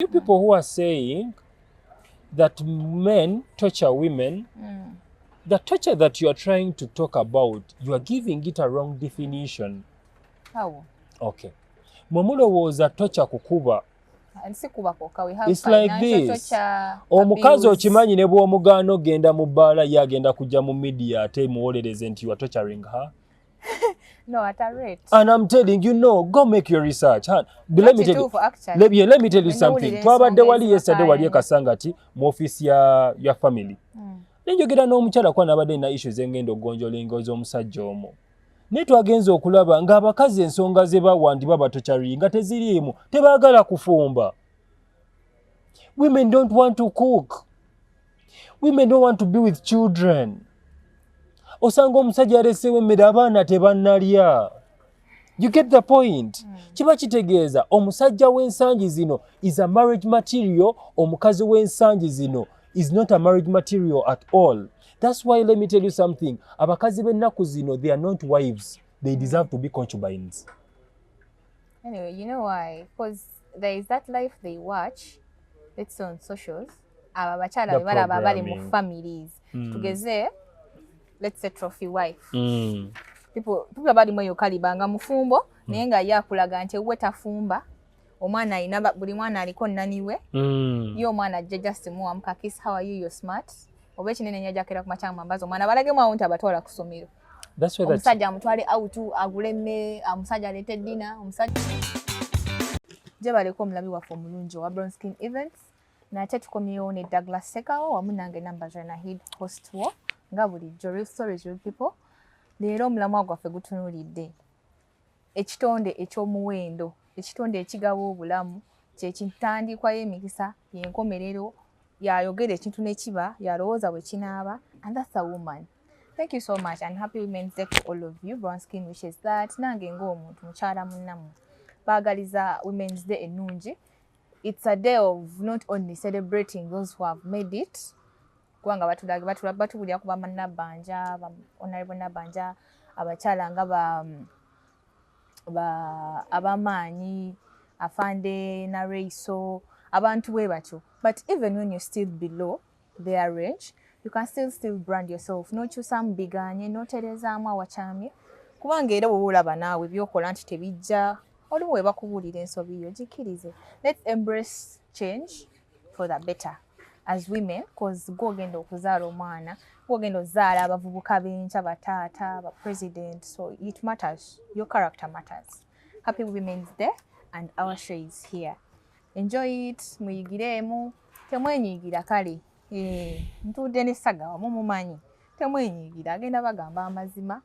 You people who are saying that men torture women, the torture that you are trying to talk about, you are giving it a wrong definition. How? Okay. Mwemulowooza torture kukuba. It's like this. Omukazi okimanyi ne bw'omugaana ogenda mu bbaala ye agenda kujja mu media ate muwolereze nti you are torturing her. No, at a rate. And I'm telling you, no, go make your research. Let me tell you something. Twabadde wali yesterday wali ekasangati mu office ya family. Nenjogera n'omukyala kwa nabadde na issues engendo gonjola engozi omusajja omu. Ne twagenza okulaba ng'abakazi ensonga ze bawandiba batochari nga teziriimu tebaagala kufumba. Women don't want to cook. Women don't want to be with children. Osanga omusajja aleseewo emmere abaana tebannalya. You get the point? Kiba kitegeeza omusajja w'ensangi zino is a marriage material, omukazi w'ensangi zino is not a marriage material at all. That's why let me tell you something. Abakazi b'ennaku zino, they are not wives. They deserve to be concubines. Anyway, you know why? Because there is that life they watch. It's on socials. Abachala bali mu families. Tugeze, let's say trophy wife. People bali moyo kalibanga mufumbo naye nga yakulaga nti we tafumba omwana alina buli mwana aliko nnaniwe yo omwana ajja just muwamuka kiss how are you, you're smart oba ekinene nyajakera ku makyama mbazo omwana balagemu awo nti abatwala ku ssomero. Omusajja amutwale out agule emmere omusajja aleete ddina omusajja gye baleko omulabi waffe omulungi owa Brown Skin Events nate tukomyewo ne Douglas Sekawo wamu nange namba Nahid host wo nga bulijjo real stories real people. Leero omulamwa gwaffe gutunuulidde ekitonde ekyomuwendo, ekitonde ekigawa obulamu, kyekintandikwa y'emikisa, y'enkomerero, yayogera ekintu ne kiba, yalowooza bwe kinaaba, and that's a woman. Thank you so much and happy Women's Day to all of you. Brown Skin wishes that. Nange ng'omuntu mukyala munnamu baagaliza Women's Day ennungi. It's a day of not only celebrating those who have made it, kubanga batubulira kuba Nabbanja, Honorable Nabbanja, abakyala nga abamaanyi, afande Nareiso, abantu bwe batyo. But even when you're still below their range, you can still brand yourself. Nokyusamu biganye, noterezaamu awakyamye. Kubanga era bwe olaba naawe byokola nti tebijja, olumu bwe bakubuulira ensobi yo gikkirize. Let's embrace change for the better. As women, because gwogenda okuzaala omwana, gwogenda ozaala abavubuka b'enkya, bataata, ba president, so it matters. Your character matters. Happy Women's Day and our show is here. Enjoy it, muyigireemu, temwenyigira kale. Ntudde n'essaga wamu mumanyi. Temwenyigira, agenda bagamba amazima,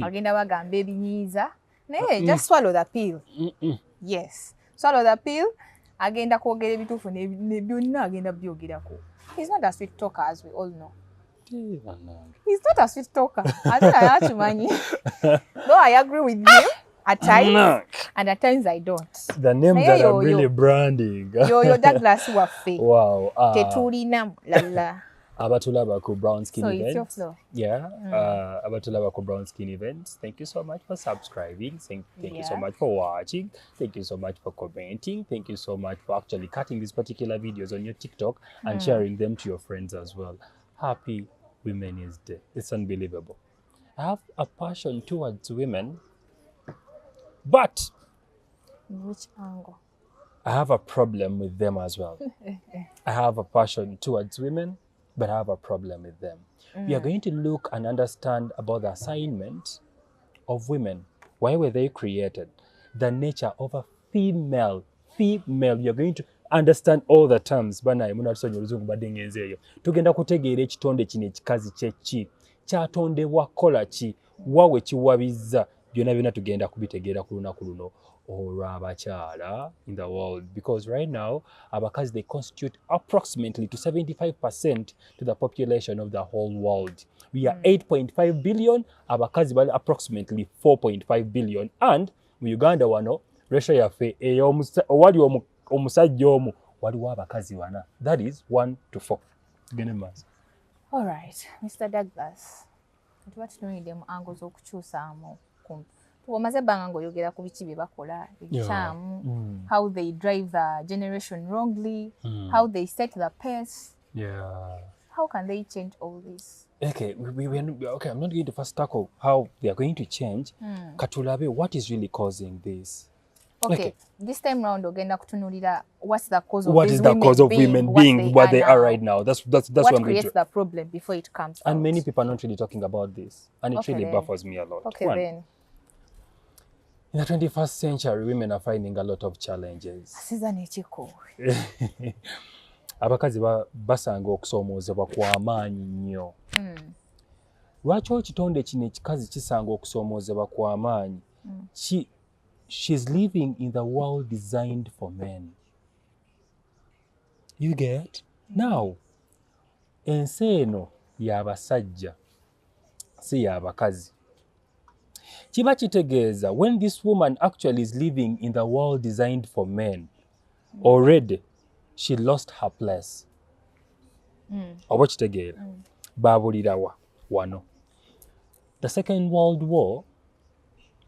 agenda bagamba ebinyiiza. Naye just swallow the pill. Yes, swallow the pill. Agenda kwogera ebituufu ne byonna agenda byogerako. He's not a sweet talker as we all know. He's not a sweet talker. I don't know Okimanyi. Though I agree with you at times, and at times I don't. The names that are really branding. Yo Douglas waffe. Wow. Tetulina lala. Abatulaba ku Brown Skin So Events. it's your floor. Yeah. Abatulaba ku Brown Skin Events. Thank you so much for subscribing. Thank you so much for watching. Thank you so much for commenting. Thank you so much for actually cutting these particular videos on your TikTok and sharing them to your friends as well. Happy Women's Day. It's unbelievable. I have a passion towards women, but Which angle? I have a problem with them as well. I have a passion towards women, but I have a problem with them. We are going to look and understand about the assignment of women. Why were they created? The nature of a female. You're going to understand all the terms. Banaye munatusonye oluzungu badde ngenzeeyo. Tugenda kutegeera ekitonde kino ekikazi kyeki. Kyatondebwa kola ki? Wawe kiwabizza. Byonna tugenda kubitegeera ku lunaku luno olw'abakyala in the world. Because right now, Abakazi, they constitute approximately to 75% to the population of the whole world. We are 8.5 billion, Abakazi bali approximately 4.5 billion. And mu Uganda wano, ratio yaffe owali omusajja omu waliwo abakazi wana. That is 1 to 4. Tugende maaso. All right, Mr. Douglas. Tuba tutunuulidde mu angles okukyusaamu Tuwamaze ebbanga ng'oyogera ku biki bye bakola ekikyamu, how they drive the generation wrongly, how they set the pace. How can they change all this? Okay, okay, I'm not going to first tackle how they are going to change. Katulabe, what is really causing this? Okay, this time round ogenda kutunulira what's the cause of what these is the women cause of being women being what they are right now. That's what what I'm going creates to. the problem before it comes out. And many people are not really talking about this, and it Okay, really then. baffles me a lot. Okay, One, then. in the 21st century, women are finding a lot of challenges. Asiza n'ekiko. Abakazi basanga okusoomoozebwa kw'amaanyi nnyo. Lwaki ekitonde kino ekikazi kisanga okusoomoozebwa kw'amaanyi? She's living in the world designed for men. You get? Now, ensi eno y'abasajja si y'abakazi. Kiba kitegeeza when this woman actually is living in the world designed for men, already she lost her place. Oba kitegeera? Baabulirawa wano. The Second World War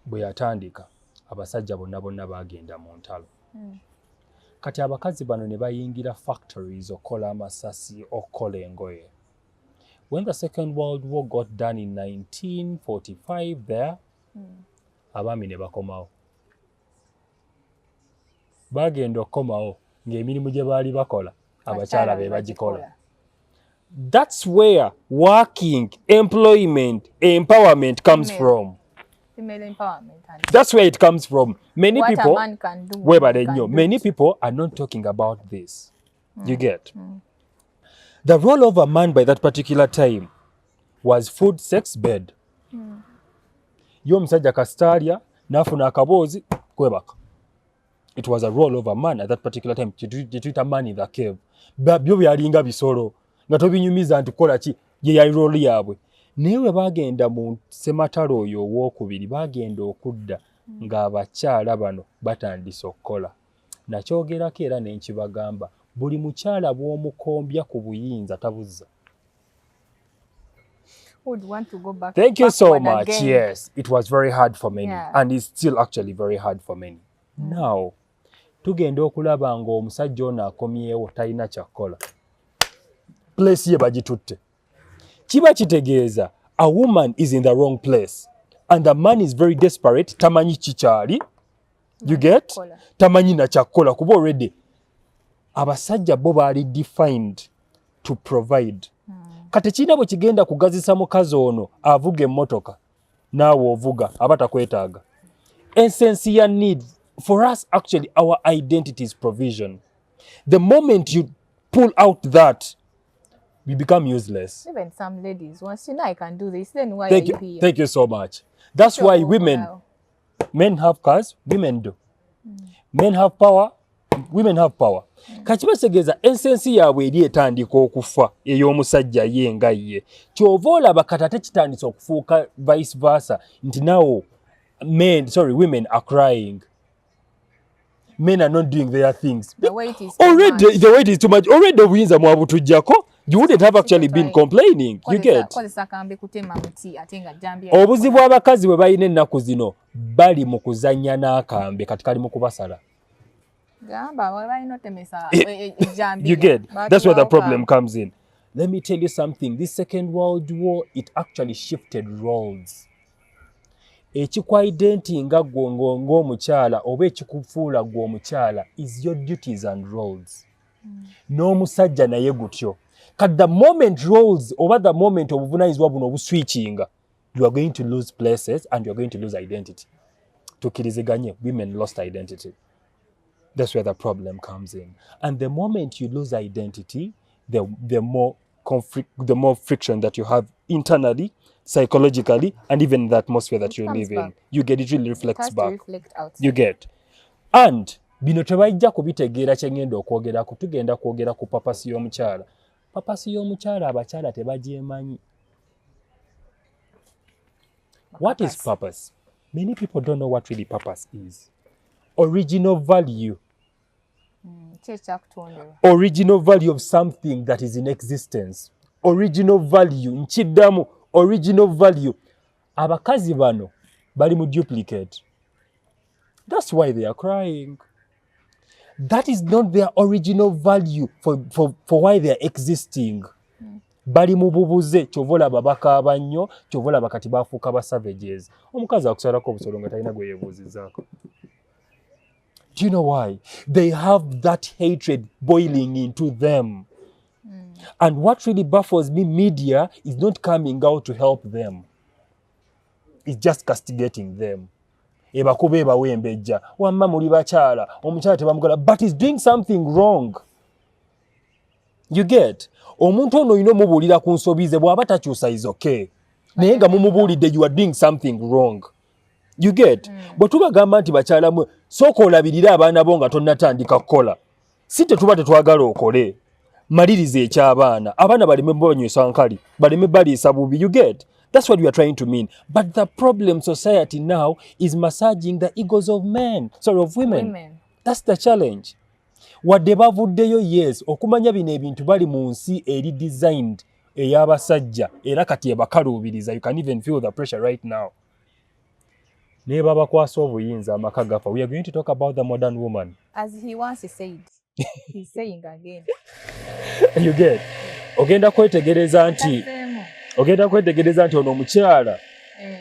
bwe yatandika, abasajja bonna baagenda mu ntalo. Kati abakazi bano ne bayingira factories okukola amasasi, okukola engoye. When the Second World War got done in 1945 there, abaami ne bakomawo. Baagenda okukomawo ng'emirimu gye baali bakola, abakyala be bagikola. That's where working, employment, empowerment comes from. Female empowerment. That's where it comes from. Many What people, a man can do. many people are not talking about this. You get? The role of a man by that particular time was food, sex, bed. Yo omusajja kasitaalya n'afuna akaboozi kwebaka. It was a role of a man at that particular time. Tuyita man in the cave. Byo byalinga bisolo nga tobinyumiza nti kola ki ye yali role yaabwe. Naye bwe baagenda mu ssematalo oyo owookubiri baagenda okudda ng'abakyala bano batandise okukola. Nakyogerako era ne nkibagamba, buli mukyala bw'omukombya ku buyinza tabuzza. Would want to go back. Thank you so much. Again. Yes, it was very hard for many, Yeah. and it's still actually very hard for many. Now, tugenda okulaba ng'omusajja ono akomyewo talina kyakola. Place ye bagitutte. Kiba kitegeeza a woman is in the wrong place and the man is very desperate, tamanyi kikyali. You get? Tamanyi na kyakola kuba already abasajja bo baali defined to provide. Kati kiina bwe kigenda kugazisa mukazi ono avuga emmotoka naawe ovuga aba takwetaaga. Essence ya need for us, actually our identity is provision. The moment you pull out that, we become useless. Even some ladies, once you know I can do this, then why Thank are you. you here? Thank you so much. That's why So, women, wow. men have cars, women do. Men have power, women have power. Kati bategeeza ensensi yaabwe eri etandika okufa ey'omusajja ye nga ye. Kyova olaba kati ate kitandise okufuuka vice versa nti now women are crying. Men are not doing their things. The weight is too Already much. the weight is too much. Already obuyinza mwabutujjako. You wouldn't have actually been complaining. You get? Kozesa kambe kutema muti ate nga jambi. Obuzibu abakazi bwe balina ennaku zino bali mu kuzannya n'akambe kati kali mu kubasala. Gamba balina otemesa jambi. You get? That's where the problem comes in. Let me tell you something. This Second World War, it actually shifted roles. Ekikwaide nti nga ggwe ng'omukyala oba ekikufuula ggwe omukyala is your duties and roles. N'omusajja naye gutyo. Kati the moment roles oba the moment obuvunaanyizibwa buno obuswitchinga, you are going to lose places and you are going to lose identity. Tukiriziganye, women lost identity. That's where the problem comes in. And the moment you lose identity, the more conflict, the more friction that you have internally, psychologically, and even in the atmosphere that you live in. You get it really reflects back. Reflect outside. You get. And bino tebajja kubitegeera kye ngenda okwogerako, tugenda kwogera ku papasi y'omukyala. Papasi y'omukyala abakyala tebagyemanyi. What is purpose? Many people don't know what really purpose is. Original value. Original value of something that is in existence. Original value. Nchiddamu. Original value. Abakazi bano bali mu duplicate. That's why they are crying. That is not their original value for why they are existing. Bali mu bubuze, kyova olaba bakaaba nnyo, kyova olaba kati baafuuka ba savages. Omukazi akusalako obusolo nga talina gwe yeebuuzizaako. Do you know why? They have that hatred boiling into them. And what really baffles me, media is not coming out to help them. It's just castigating them. Ebakuba ebawa embejja. Wamma muli bakyala, omukyala tebamukola, but he's doing something wrong. You get? Omuntu ono olina omubuulira ku nsobi ze bw'aba takyusa is okay. Naye nga mumubuulidde you are doing something wrong. You get? Bwe tubagamba nti bakyala mwe, sooka olabirire abaana bo nga tonnatandika kukola. Si tetuba tetwagala okole. Maliriza eky'abaana. Abaana baleme banywesa nkali, baleme baliisa bubi. You get? That's what we are trying to mean. But the problem society now is massaging the egos of men. Sorry, of women. That's the challenge. Wadde bavuddeyo yes okumanya bino ebintu bali mu nsi eri designed ey'abasajja era kati ebakaluubiriza. You can even feel the pressure right now. Ne babakwasa obuyinza amaka gafa. We are going to talk about the modern woman. As he once said. He's saying again. You get? Ogenda kwetegereza nti ono omukyala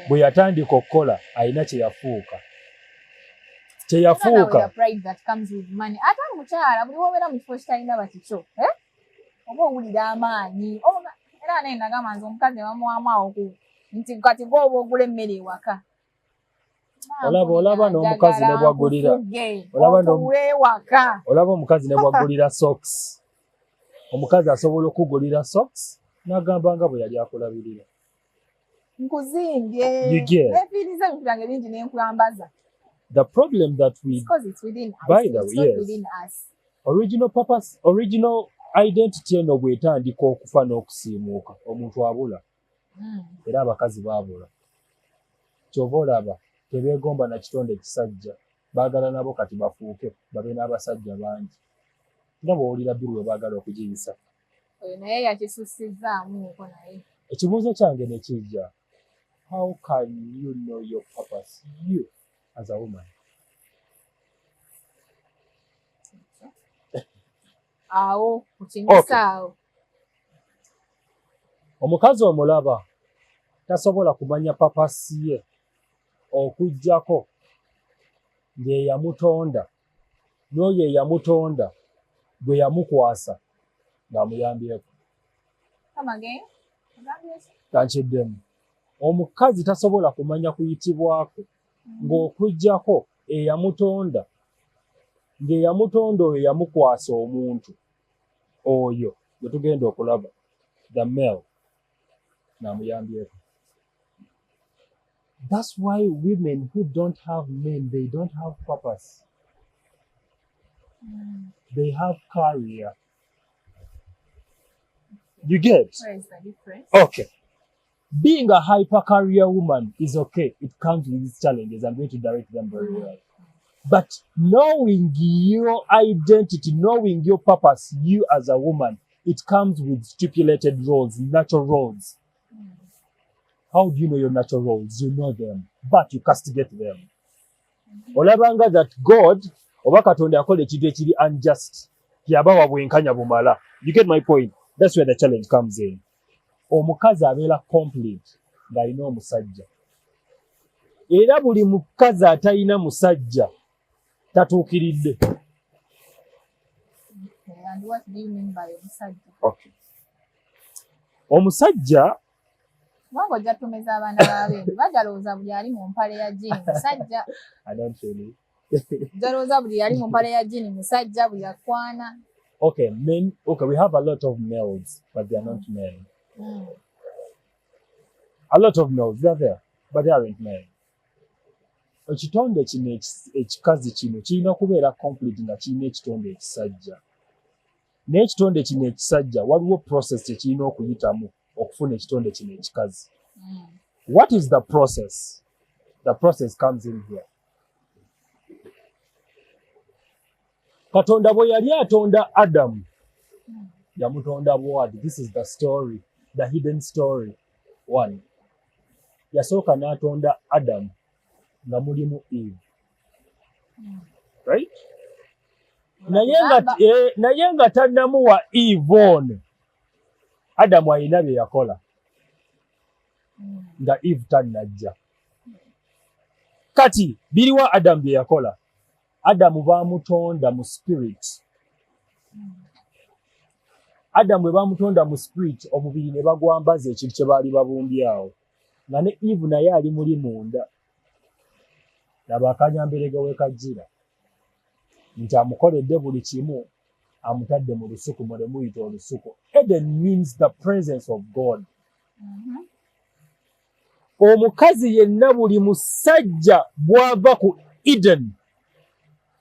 bwe yatandika okukola alina kye yafuuka. Pride that comes with money. Ate omukyala buli wobeera mu kifo kitalina bakikyo. Oba owulira amaanyi. Era naye nagamba nti omukazi bamuwamu awo nti kati gw'oba ogula emmere ewaka. Olaba n'omukazi ne bwagulira. Olaba omukazi ne bwagulira socks. Omukazi asobola okugulira socks n'agamba nga bwe yali akulabirira. Nkuzimbye. Nefiiriza ebintu byange bingi n'enkulambaza. The problem that we, because it's within us, by the way, yes, within us. Original purpose, original identity eno bw'etandika okufa n'okusiimuuka omuntu abula. Era abakazi baabula. Kyova olaba tebeegomba na kitonde kisajja. Baagala nabo kati bafuuke babe n'abasajja bangi. Nga bw'owulira Biru we baagala okugiyisa. Oyo naye yakisussizzaamuuko naye. Ekibuuzo kyange ne kijja. How can you know your purpose? You as a woman. Awo kukinyisaawo. Omukazi omulaba tasobola kumanya papasi ye okujjako ng'eyamutonda n'oyo eyamutonda bwe yamukwasa ng'amuyambyeko. Kankiddemu. Omukazi tasobola kumanya kuyitibwako ng'okujjako eyamutonda ng'eyamutonda oyo yamukwasa omuntu oyo gwe tugenda okulaba, the male, n'amuyambyeko. That's why women who don't have men, they don't have purpose. They have career. You get? Where is the difference? Okay. Being a hyper career woman is okay. It comes with its challenges. I'm going to direct them very well. But knowing your identity, knowing your purpose, you as a woman, it comes with stipulated roles, natural roles. How do you know your natural roles? You know them, but you castigate them. Olabanga that God, oba Katonda yakola ekintu ekiri unjust, yabawa bwenkanya bumala. You get my point? That's where the challenge comes in. Omukazi abeera complete ng'alina omusajja. Era buli mukazi atalina musajja tatuukiridde. And what do you mean by omusajja? Okay. Omusajja Wango ojja tumeza abaana b'abeeru bajalooza buli ali mu mpale ya jini musajja. I don't really. Jalooza buli ali mu mpale ya jini musajja buli akwana. Okay, men. Okay, we have a lot of males, but they are not men. A lot of males, they are there, but they aren't men. Ekitonde kino ekikazi kino kirina kubeera complete nga kirina ekitonde ekisajja. N'ekitonde kino ekisajja waliwo process tekirina okuyitamu okufuna ekitonde kino ekikazi. What is the process? The process comes in here. Katonda bwe yali atonda Adamu, yamutonda bw'ati. This is the story, the hidden story. One. Yasooka n'atonda Adamu nga mulimu Eve. Mm. Right? Naye nga tannamuwa Eve ono, Adamu alina bye yakola nga Eve tannajja. Kati biriwa Adamu bye yakola? Adamu baamutonda mu spirit. Adamu bwe baamutonda mu spirit, omubiri ne bagwambaza ekintu kye baali babumbye awo. Nga ne Eve naye ali muli munda. Laba akanyamberega we kajjira. Nti amukoledde buli kimu, amutadde mu lusuku, mwe muyita olusuku. Eden means the presence of God. Omukazi yenna buli musajja bw'ava ku Eden,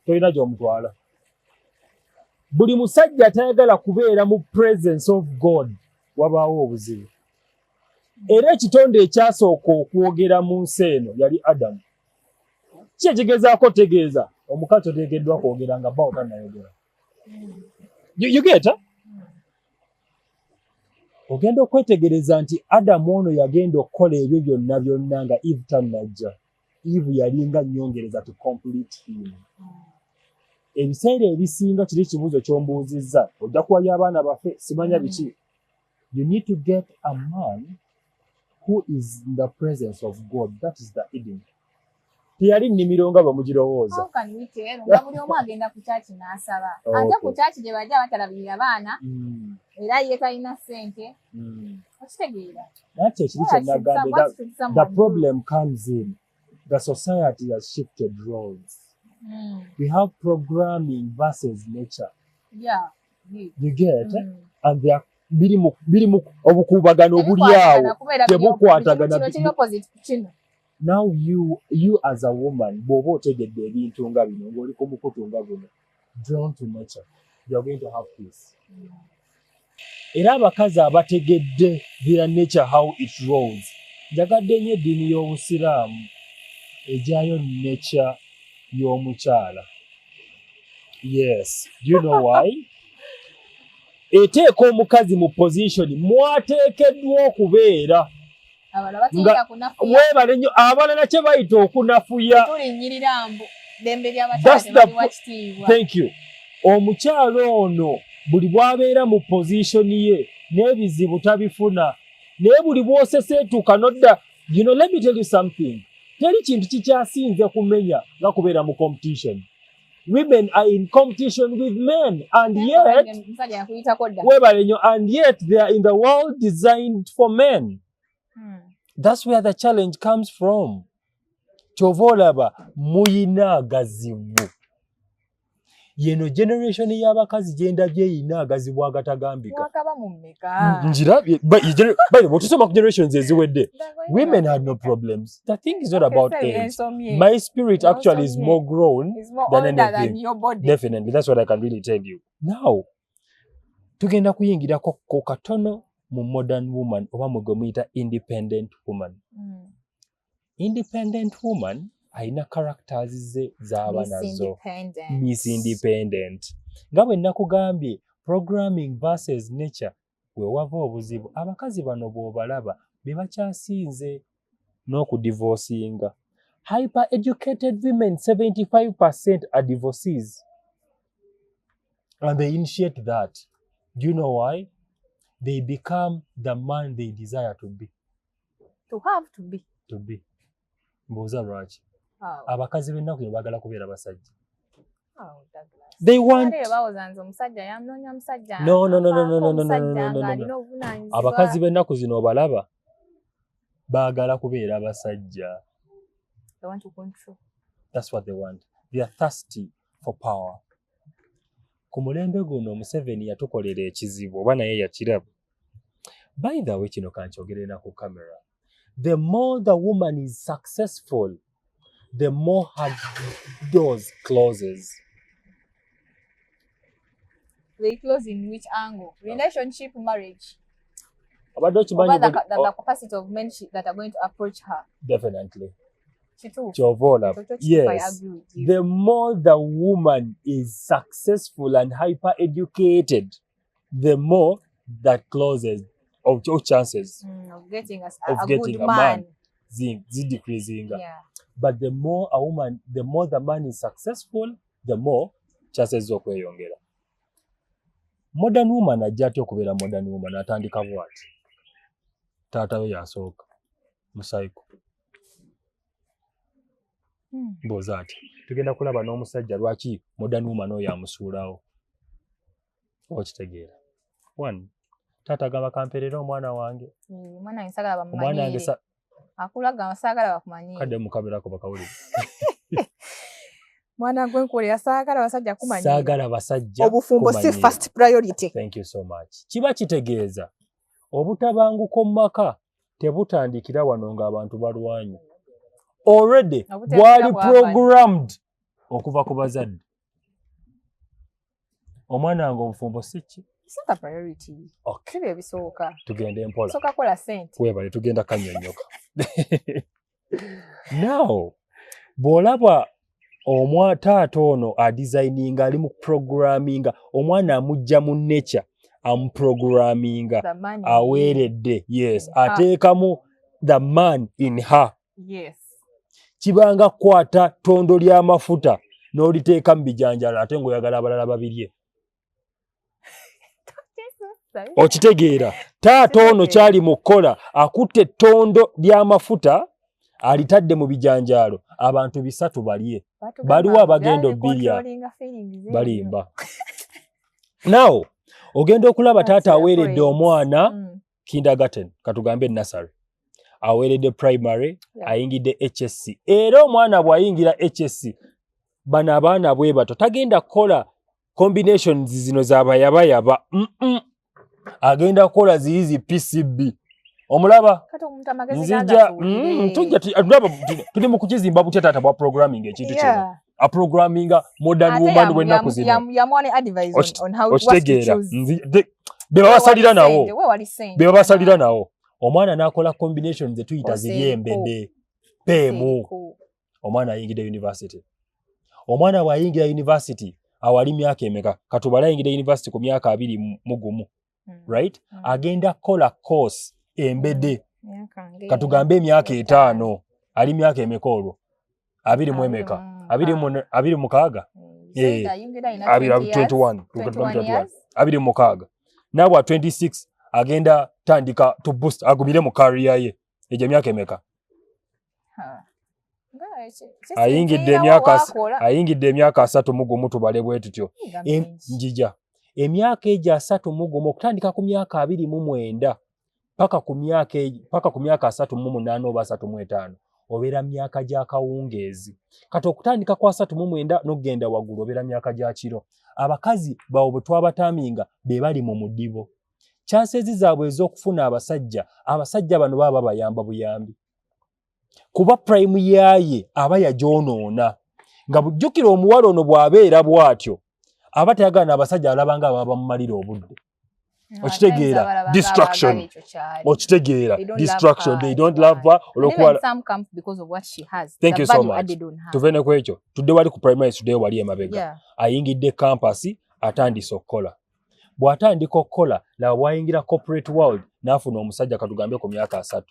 tolina gy'omutwala. Buli musajja atayagala kubeera mu presence of God, wabaawo obuzibu. Era ekitonde ekyasooka okwogera mu nsi eno yali Adamu. Ki ekigezaako tegeeza? Omukazi oteekeddwa kwogera nga bba otannayogera. You get it? Ogenda okwetegereza nti Adamu ono yagenda okukola ebyo byonna byonna nga Eve tannajja. Eve yalinga nnyongereza to complete him. Ebiseera ebisinga kiri kibuuzo ky'ombuuzizza, ojja kuwabya abaana baffe, simanya biki. You need to get a man who is in the presence of God. That is the Eden. Teyali nnimiro nga bwe mugirowooza. How can we tell? Nga buli omu agenda ku kyaki n'asaba. Ate ku kyaki gye bajja batalabirira baana, era ye talina ssente. Okitegeera. Nakyo ekiri kye nagambye. The problem comes in. The society has shifted roles. We have programming versus nature. Yeah. You get it? And they are birimu obukuubagano obuli awo tebukwatagana. Now you as a woman, bw'oba otegedde ebintu nga bino, ng'oli ku mukutu nga guno, drawn to nature, you are going to have peace. Era abakazi abategedde their nature how it rolls, njagadde nnyo eddiini y'Obusiraamu ejaayo nature y'omukyala. Yes, you know why? Eteeka omukazi mu position mwateekeddwa okubeera. Webale nnyo abalala kye bayita okunafuya. Thank you. Omukyala ono buli bw'abeera mu position ye n'ebizibu tabifuna. Naye buli bw'oseseetuuka nodda, you know, let me tell you something. Teri kintu kikyasinze kumenya nga kubeera mu competition. Women are in competition with men, and yet they are in the world designed for men. That's where the challenge comes from. Kyova olaba muyina agazibu. Yeno generation y'abakazi genda gyeyina agazibu agatagambika. Njirabye, but otusoma ku generations eziwedde. Women had no problems. The thing is not about age. My spirit actually is more grown than anything. Your body. Definitely, that's what I can really tell you. Now, tugenda kuyingirako ko katono mu modern woman oba mugomuyita independent woman. Independent woman ayina characters ze z'aba nazo. Miss Independent. Nga bwe nakugambye programming versus nature we wava obuzibu. Abakazi bano bw'obalaba be bakyasinze n'okudivorcinga. Hyper-educated women, 75% are divorcees. And they initiate that. Do you know why? They become the man they desire to be. To have to be. To be. Mbuuza lwaki? Abakazi b'ennaku zino baagala kubeera basajja. They want. No. Abakazi b'ennaku zino obalaba baagala kubeera basajja. They want to control. That's what they want. They are thirsty for power. Ku mulembe guno Museveni yatukolera ekizibu oba naye yakiraba. By the way, kino kankyogere ku camera. The more the woman is successful, the more her doors closes. They close in which angle? Relationship, marriage. About the capacity of men that are going to approach her. Definitely. Yes. The more the woman is successful and hyper-educated, the more that closes of chances of getting a good man decreasing. Yeah. but the more the man is successful, the more chances z'okweyongera. Modern woman ajja atya okubeera modern woman atandika bw'ati. Taata we yasooka musayiko. Mbooza ati tugenda kulaba n'omusajja lwaki modern woman oyo amusuulawo. Okitegeera. One, taata agamba kamperera omwana wange. Omwana nsagala bamumanyire. Akulaga asagala bakumanyire. Kadde mukaberako bakawulire. Mwana gwe nkolera saagala basajja kumanyira. Saagala basajja. Obufumbo si first priority. Thank you so much. Kiba kitegeeza obutabanguko mu maka tebutandikira wano ng'abantu balwanye. Already bwali programmed okuva ku bazadde. Omwana ngo obufumbo si ki? Sika priority. Okay. Kibe bisooka. Tugende mpola. Soka kola sente. Webale tugenda kannyonnyoka. Now, bw'olaba taata ono adesigninga ali mu programminga omwana amujja mu nature amuprogramminga aweeredde yes ateekamu the man in her yes kibanga kwata tondo ly'amafuta n'oliteeka mu bijanjalo ate ng'oyagala abalala babirye. Okitegeera taata ono kyali mu kkola akutte tondo ly'amafuta alitadde mu bijanjalo abantu 3 balye. Baliwo abagenda obbirya balimba. Now ogenda okulaba taata aweeredde omwana kindergarten katugambe nursery aweeredde primary ayingidde HSC era omwana bw'ayingira HSC bano abaana bwe bato tagenda kukola combinations zino z'abayabayaba agenda kukola ziyizi PCB. Omulaba nzija tuli mu kukizimba butya taata bwa programming ekintu kino a programminga modern woman wennaku zino on how to choose beba basalira nawo omwana n'akola combinations zetuyita ziri embede peemu. Omwana ayingidde university. Omwana bw'ayingira university awali myaka emeka katubala ayingidde university ku myaka 21 right agenda kola course embede katugambe emyaka 5 ali myaka emeka olwo 20 emeka 26 21 nawe 26 agenda tandika to boost agumire mu career ye ejo myaka emeka ayingidde emyaka 3 tubale bwe tutyo njija emyaka ejo 3 okutandika ku myaka 29 paka ku myaka 38 oba 35 obeera myaka gya kawungeezi kati okutandika kwa 39 n'okugenda waggulu obeera myaka gya kiro. Abakazi bawo bwe twabataminga be bali mu mudibo chances zaabwe ez'okufuna abasajja bano baba bayamba buyambi kuba prime yaye aba yagyonoona nga bujjukira omuwala ono bw'abeera bw'atyo aba tayagala abasajja alabanga ababa mumalira obudde. Okitegeera distraction. Okitegeera distraction. They don't love her. Even some come because of what she has. Thank you so much. Tuvene kwekyo. Tudde wali ku primary today wali emabega. Ayingidde campus atandise okukola. Bw'atandika okukola la bw'ayingira corporate world n'afuna omusajja katugambe ku myaka 3.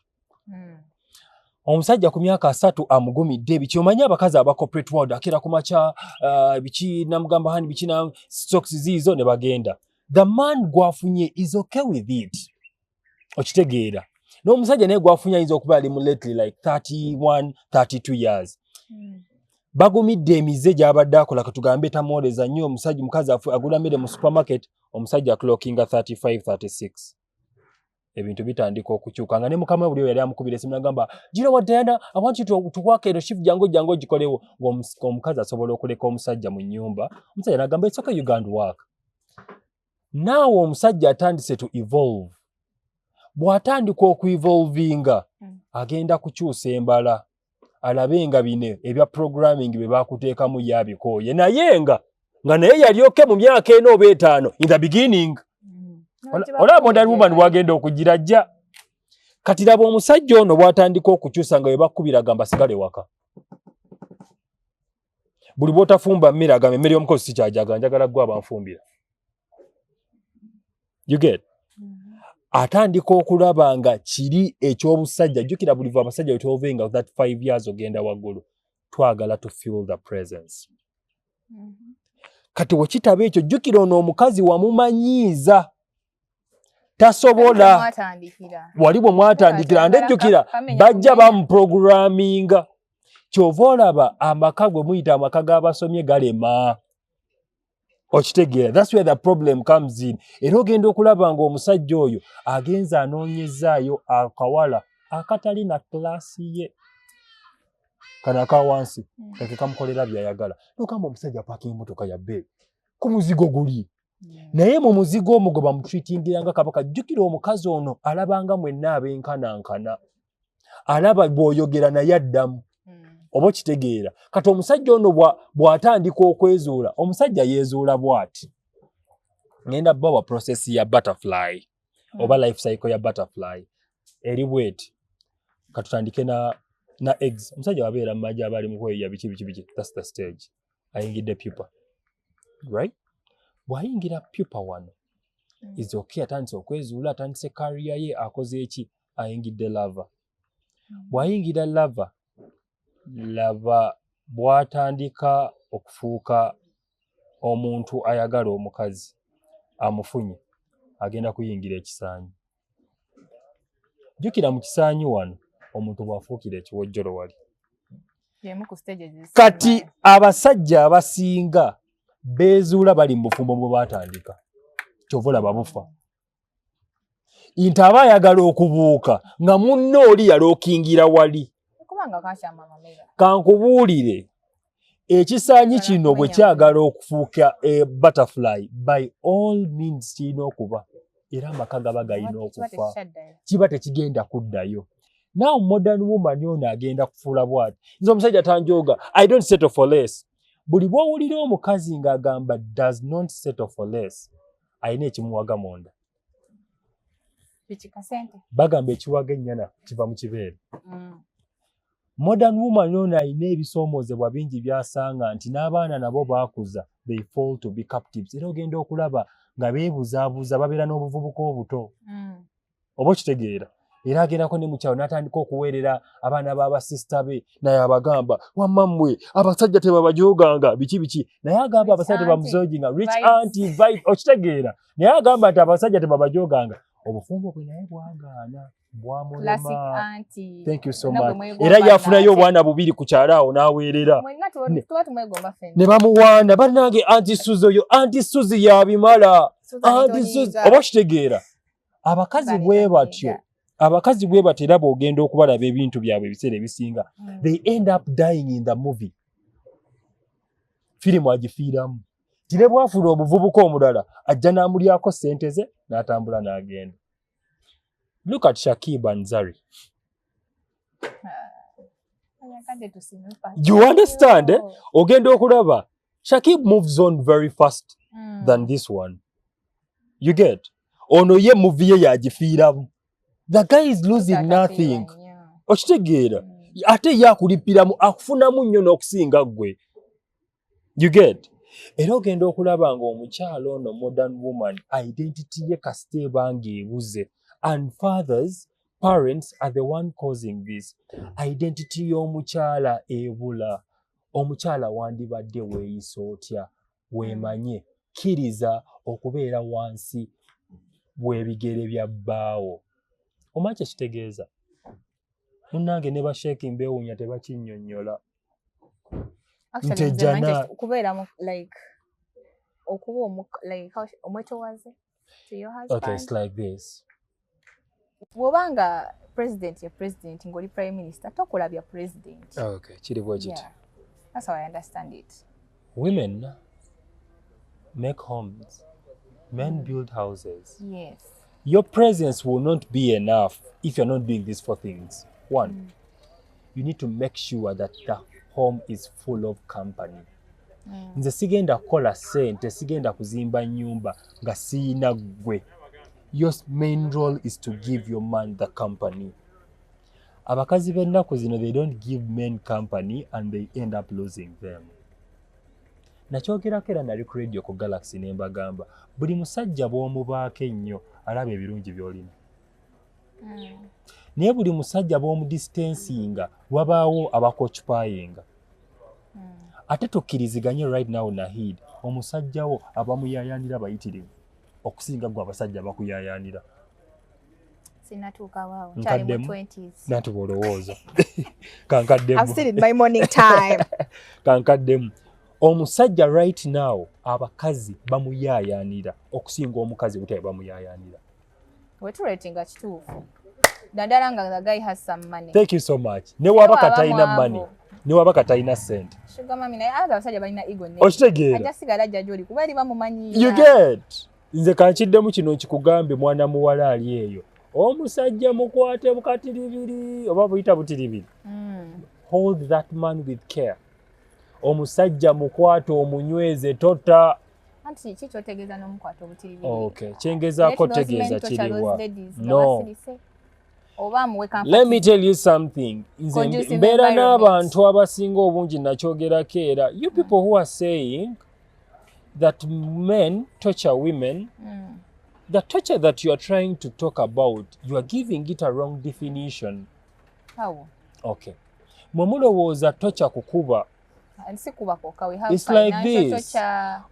Omusajja ku myaka 3 amugumidde biki omanyi abakazi aba corporate world akira ku macha biki namugamba hani biki na stocks zizo ne bagenda. The man gwafunye is okay with it. Okitegeera. N'omusajja naye gwafunye ayinza okuba ali mu lately like 31, 32 years. Bagumidde emize gy'abadde akola katugambe tamwoleza nnyo omusajja mukazi agula mmere mu supermarket omusajja clockinga 35, 36. Ebintu bitandika okukyuka nga ne mukama buli yali amukubira esimu n'agamba you know what Diana, I want you to work at a shift jango gikolewo. Omukazi asobola okuleka omusajja mu nnyumba. Omusajja n'agamba it's okay you can't work. Now omusajja atandise to evolve. Bw'atandika okuevolvinga agenda kukyusa embala alabenga bine ebya programming bye bakuteekamu yabikooye naye nga naye yali oke mu myaka 4 oba 5 in the beginning. Olaba modern woman bw'agenda okugirajja kati laba omusajja ono bw'atandika okukyusa nga bwe bakubira gamba sigale waka. Buli bw'otafumba mmere agamba emmere y'omukozi si kyajaga njagala gwe abanfumbira. You get? Atandika okulaba nga kiri eky'obusajja jjukira buli abasajja betovenga that 5 years ogenda waggulu twagala to feel the presence. Kati wekitaba ekyo jjukira ono omukazi wamumanyiiza tasobola wali bwe mwatandikira ande jjukira bajja bamuprogramminga kyova olaba amaka gwe muyita amaka g'abasomye galema okitegeera. That's where the problem comes in. Era ogenda okulaba ng'omusajja oyo agenza anoonyezaayo akawala akatali na klasi ye kana aka wansi kake kamukolera byayagala nogamba omusajja paakinga emmotoka yabbe ku muzigo guli naye mu muzigo omwo gwe bamutreatingiranga kabaka. Jjukira omukazi ono alabanga mwenna abenkanankana alaba bw'oyogera naye addamu oba okitegeera. Kati omusajja ono bw'atandika okwezuula omusajja yeezuula bw'ati. Ngenda bawa process ya butterfly oba life cycle ya butterfly eri bweti katutandike na eggs. Omusajja wabeera mu majja abali mu kweya biki. That's the stage. Ayingidde pupa. Right? Bw'ayingira pupa wano is okay atandise okwezuula atandise career ye akoze eki ayingidde lava. Bw'ayingira lava bw'atandika okufuuka omuntu ayagala omukazi amufunye agenda kuyingira ekisaanyi. Jjukira mu kisaanyi wano omuntu bw'afuukira ekiwojjolo wali. Kati abasajja abasinga beezuula bali mu bufumbo bwe baatandika kyova olaba bufa. Nti aba ayagala okubuuka nga munno oli yalookingira wali. Kankubuulire ekisaanyi kino bwe kyagala okufuuka butterfly by all means kirina okuba era amaka gaba galina okufa kiba tekigenda kuddayo. Now modern woman ono agenda kufuula bw'ati. Nze omusajja tanjooga I don't settle for less. Buli bw'owulira omukazi ng'agamba does not settle for less alina ekimuwaga munda. Bagamba ekiwaga ennyana kiva mu kibeere. Modern woman ono alina ebisoomoozebwa bingi by'asanga nti n'abaana nabo baakuza they fall to be captives. Era ogenda okulaba nga beebuzaabuza babeera n'obuvubuka obuto oba okitegeera. Era agendako ne mukyalo n'atandika okuweerera abaana b'abasisita be naye abagamba wammammwe abasajja tebabajooganga biki naye agamba abasajja tebamuzooginga rich auntie vibe okitegeera naye agamba nti abasajja tebabajooganga. Obufumbo bwe naye bwagaana bwamulema. Thank you so much. Era yafunayo obwana bubiri ku kyalo awo n'aweerera ne bamuwaana bannange anti Suzi oyo anti Suzi yabimala anti Suzi oba okitegeera. Abakazi bwe batyo era bw'ogenda okubalaba ebintu byabwe ebiseera ebisinga they end up dying in the movie. Firimu agifiiramu tine bwafuna obuvubuka omulala ajja n'amulyako ssente ze n'atambula n'agenda. Look at Shakib and Zari. You understand? Ogenda okulaba Shakib moves on very fast than this one. You get? Ono ye movie ye yagifiiramu. The guy is losing nothing. Okitegeera. Ate yakulipiramu akufunamu nnyo n'okusinga ggwe. You get? Era ogenda okulaba ng'omukyalo ono modern woman identity ye kasita eba ng'ebuze. And parents are the one causing this. Identity y'omukyala ebula. Omukyala wandibadde weeyisa otya weemanye kkiriza okubeera wansi w'ebigere bya bbaawo. Omanyi kye kitegeeza? Munnange ne basheeki mbeewuunya tebakinnyonnyola. Ntejjana okubeera like okuba like omwetowaze to your husband. Okay, it's like this. Bw'obanga president ng'oli prime minister tokola bya president. Okay, kiri bwe kiti. Yeah. That's how I understand it. Women make homes. Men build houses. Yes. Your presence will not be enough if you're not doing these 4 things. 1, you need to make sure that the home is full of company. Nze sigenda kukola ssente, sigenda kuzimba nnyumba nga siina ggwe. Your main role is to give your man the company. Abakazi b'ennaku zino they don't give men company and they end up losing them. Nakyogerako era nali ku radio ku Galaxy ne mbagamba buli musajja bw'omubaako ennyo alaba ebirungi by'olina. Naye buli musajja bw'omudistansinga wabaawo abakochupayinga. ate tukkiriziganye right now Nahid omusajjawo abamuyayanira bayitirivu okusinga gwe abasajja bakuyayanira. Sinatuuka waawo nkyali mu 20s. Nanti bolowooza kankaddemu. I've still in my morning time. Kankaddemu. Omusajja right now abakazi bamuyayanira okusinga omukazi butaye bamuyayanira. Wetuleetinga kituufu. Naddala nga the guy has some money. Thank you so much. Ne waba katayina money. Ne waba katayina sente. Sugar mami naye abasajja balina ego ne. Okitegeera. Ajja sigala ajja gy'oli kuba eri bamumanyiira. You get. Nze kankiddemu kino nkikugambe mwana muwala ali eyo. Omusajja mukwate bukatiribiri oba buyita butiribiri. Hold that man with care. Omusajja mukwate omunyweze tota. Anti kiki kyotegeeza n'omukwate obutiribiri? Okay, kyengezaako tegeeza kiriwa. No. Let me tell you something. Nze mbeera n'abantu abasinga obungi nakyogerako era. You people who are saying that men torture women, the torture that you are trying to talk about, you are giving it a wrong definition. How? Okay. Mwemulowooza torture kukuba. It's like this.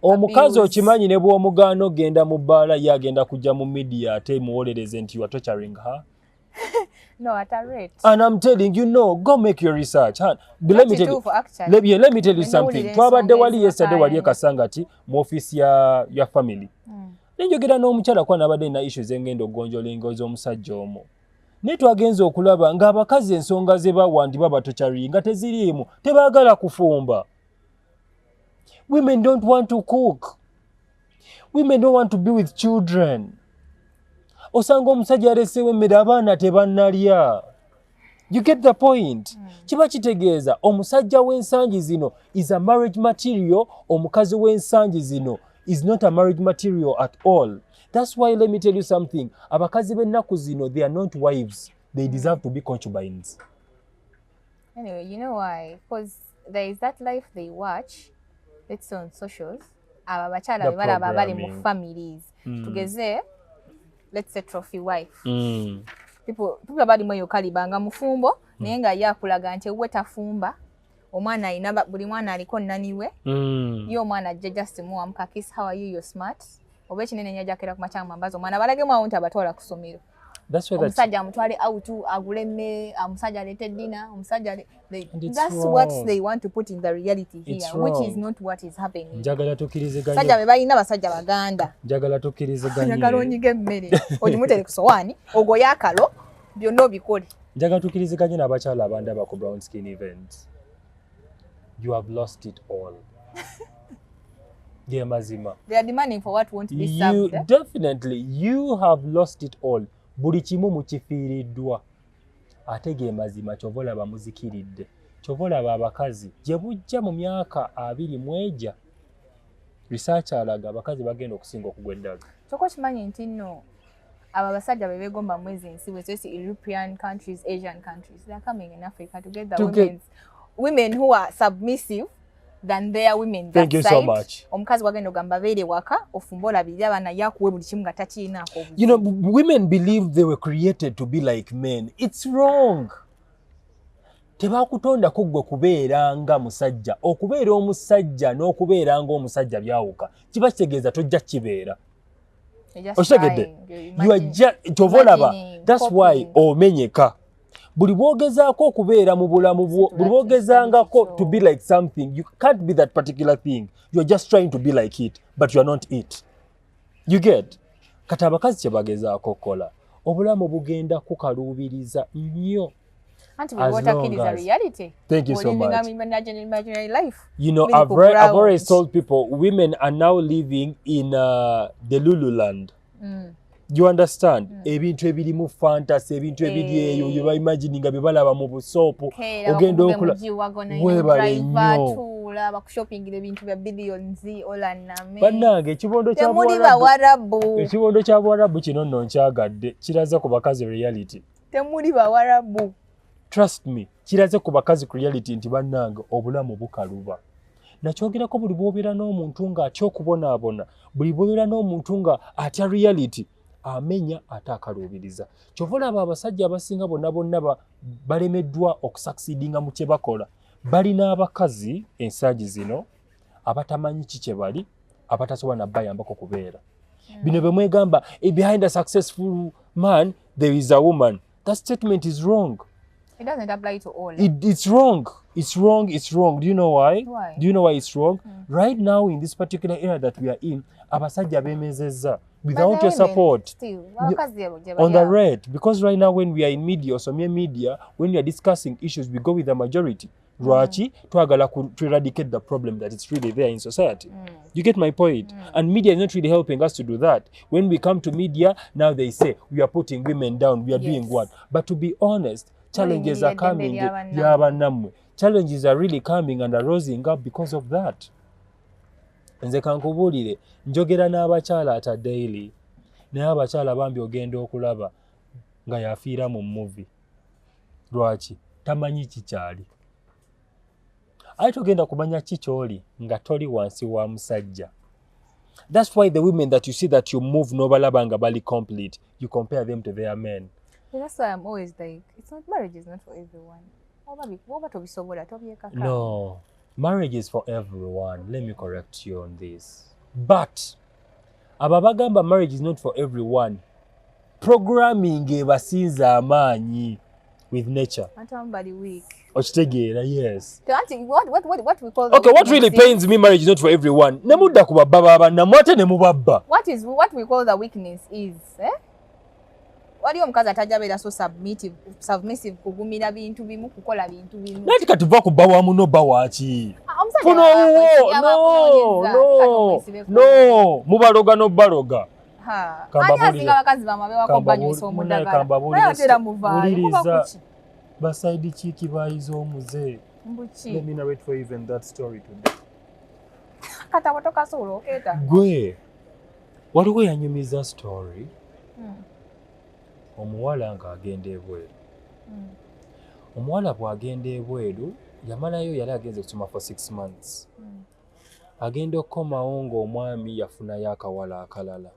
Omukazi okimanyi ne bw'omugaana ogenda mu bbaala ye agenda kujja mu media ate muwolereze nti you are torturing her. No, at a rate. And I'm telling you, no, go make your research. Let me tell you something. Twabadde wali yesterday wali Kasangati mu office ya family. Nenjogera n'omukyala kwa nabadde na issues engendo gonjola engozo omusajja omo. Ne twagenza okulaba ng'abakazi ensonga ze bawandibwa batocharinga teziriimu, tebaagala kufumba. Women don't want to cook. Women don't want to be with children. Osanga omusajja aleseewo emmere abaana tebannalya. You get the point? Kiba kitegeeza omusajja w'ensangi zino is a marriage material, omukazi w'ensangi zino is not a marriage material at all. That's why let me tell you something. Abakazi b'ennaku zino, they are not wives. They deserve to be concubines. Anyway, you know why? Because there is that life they watch. It's on socials. Abakyala balaba bali mu families. Tugeze, let's say trophy wife. People bali mweyo kalibanga mufumbo naye nga yakulaga nti we tafumba. Omwana alina buli mwana aliko nnaniwe. Yo omwana ajja just muwamuka kiss, how are you, you're smart. Oba ekinene nyajakera ku makyama mbazo omwana balagemu awo nti abatwala ku ssomero. Omusajja amutwale out agule emmere, omusajja alete dinner, omusajja that's wrong. What they want to put in the reality here, which is not what is happening. Njagala tukkiriziganye. Sajja be balina basajja baganda. Njagala tukkiriziganye. Njagala onyiga emmere. Ogimutere ku sowaani, ogoye akalo, byonna obikole. Njagala tukkiriziganye n'abakyala abandaba ku brown skin event. You have lost it all. They are demanding for what won't be served. Definitely, you have lost it all. Buli kimu mukifiiriddwa. Ate ge mazima kyova olaba muzikiridde. Kyova olaba abakazi gye bujja mu myaka 20 mw'ejja. Research alaga abakazi bagenda okusinga okugwa eddaga. Kyokka okimanyi nti nno abo abasajja be beegomba mwezi ensi bwe European countries, Asian countries, they are coming in Africa to get the women who are submissive than their women. Thank you so much. Omukazi wagenda ogamba beere waka ofumba olabirira abaana yakuwe buli kimu nga takiinaako. You know, women believe they were created to be like men. It's wrong. Tebakutondako gwe kubeera nga musajja. Okubeera omusajja n'okubeera nga omusajja byawuka. Kiba kitegeeza tojja kibeera. Okitegedde? You are just tovolaba. That's why omenyeka. Buli bwogezaako okubeera mu bulamu bwo, buli bwogezangako to be like something, you can't be that particular thing. You're just trying to be like it, but you are not it. You get? Kati abakazi kye bagezaako kola. Obulamu bugenda kukaluubiriza nnyo. Thank you so much. You know, I've already told people women are now living in the Lululand. You understand? Ebintu ebirimu fantasy, ebintu ebiri eyo bye bayimagininga bye balaba mu busoopu. Ogenda okula webale nnyo. Bakushoppingira ebintu bya billions olaname. Bannange ekibondo kya Bwarabu. Ekibondo kya Bwarabu kino nno nkyagadde. Kiraze ku bakazi reality. Temuli Bawarabu. Trust me, kiraze ku bakazi reality nti bannange obulamu bukaluba. Nakyogerako buli bw'obeera n'omuntu nga atya okubonaabona, buli bw'obeera n'omuntu nga atya reality, amenya ate akaluubiriza. Kyova olaba abasajja abasinga bonna balemeddwa okusucceedinga mu kye bakola. balina abakazi ensangi zino abatamanyi kiki bali abatasobola nabayambako kubeera bino bwe mwegamba behind a successful man there is a woman. That statement is wrong. It doesn't apply to all. It's wrong. It's wrong. It's wrong. Do you know why? Why? Do you know why it's wrong? Right now in this particular era that we are in, abasajja bemezezza without your support Still, on the red. Because right now when we are in media or some media, when we are discussing issues, we go with the majority. Lwaki twagala to eradicate the problem that is really there in society. You get my point? And media is not really helping us to do that. When we come to media, now they say we are putting women down, we are doing what? But to be honest, challenges are coming. Challenges are really coming and arising up because of that. Nze kankubuulire njogera n'abakyala ata daily naye abakyala bambi ogenda okulaba nga yafiira mu movie. Lwaki? Tamanyi kikyali. Ate togenda kumanya kikyoli nga toli wansi wa musajja. That's why the women that you see that you move n'obalaba nga bali complete, you compare them to their men. That's why I'm always like, marriage is not for everyone. No, marriage is for everyone. Let me correct you on this. But ababagamba marriage is not for everyone. Programming ebasinza amaanyi with nature. Somebody weak. Okitegeera, yes. What we call okay, what really pains me, marriage is not for everyone. Nemudda ku babba namwate ne mubabba. What we call the weakness is, waliyo omukazi atajabeera so submissive kugumira bintu bimu kukola bintu bimu. Nati katuva ku bawamu no bawaki. No, mubaloga no baloga. Asinga abakazi bamabewako banywesa omudagala. Bayotera muvaayo. Basaidi chiki bayizo omuze. Mbuchi. Let me narrate for even that story today. Kata watoka solo oketa. Gwe. Waliwo yanyumiza story. Omuwala nga agenda ebweru. Omuwala bw'agenda ebweru yamalayo yali agenze kusoma for 6 months. Agenda okukomawo ng'omwami yafunayo akawala akalala.